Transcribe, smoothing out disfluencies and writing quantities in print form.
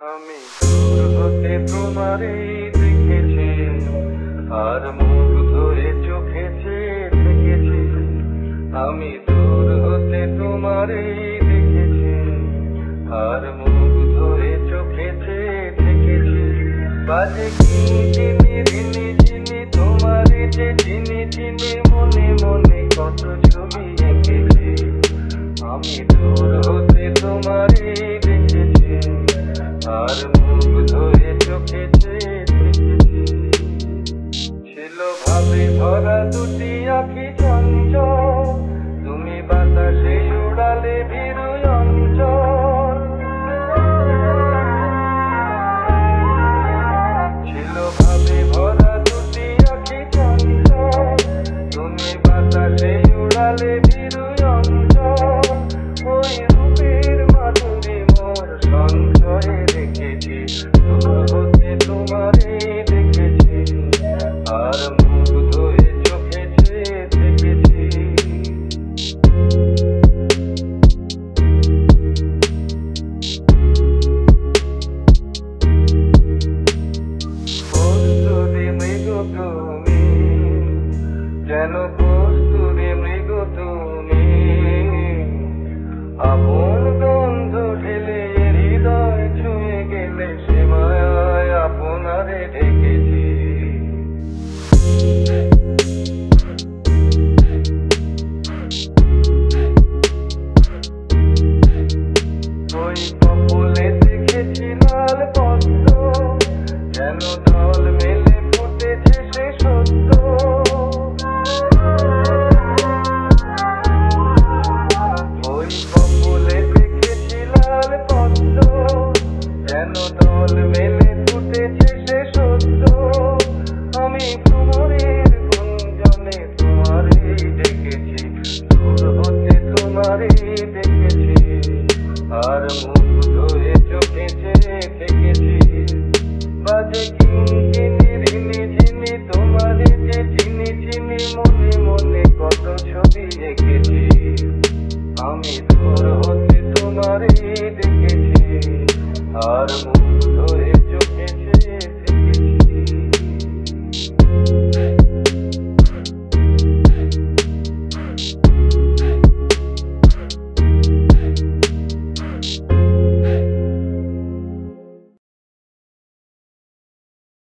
আমি দূর হতে তোমারে দেখেছি, আর মুখ ধরে চোখে চেয়ে থেকেছি। আমি দূর হতে তোমারে দেখেছি, আর মুখ ধরে চোখে চেয়ে থেকেছি। বাজে কিনি চিনি রিনি চিনি তোমারে যে চিনি চিনি, মনে মনে কত ছবি এঁকেছি। আমি দূর হতে তোমারে দেখেছি, আর মুখ ধরে চোখে চেয়ে থেকেছি। ছিল ভাবে ভরা দুটি আঁখি চঞ্চল, তুমি বাতাসে উড়ালে ভীরু অঞ্চল। ছিল ভাবে ভরা দুটি আঁখি চঞ্চল, তুমি বাতাসে উড়ালে ভীরু অঞ্চল। ওই রূপের মাধুরী মোর সঞ্চয়ে রেখেছি, দূর হতে তোমারে দেখেছি, আর মুখ ধরে চোখে চেয়ে থেকেছি। কস্তুরী মৃগ তুমি, যেন কস্তুরী মৃগ তুমি, আপন গন্ধ ঢেলে হৃদয় ছুঁয়ে গেলে সে মায়ায় আপনারে ঢেকেছি। ওই কপলে দেখেছি লাল পদ্ম, যেন দল মেলে ফুটেছে সে সত্য। ওই কপলে দেখেছি লাল পদ্ম, যেন দল মেলে ফুটেছে সে সত্য। আমি ভ্রমরের গুঞ্জনে তোমারেই দেখেছি, দূর হতে তোমারেই দেখেছি, আর মুখ ধরে চোখে চেয়ে থেকেছি। বাজে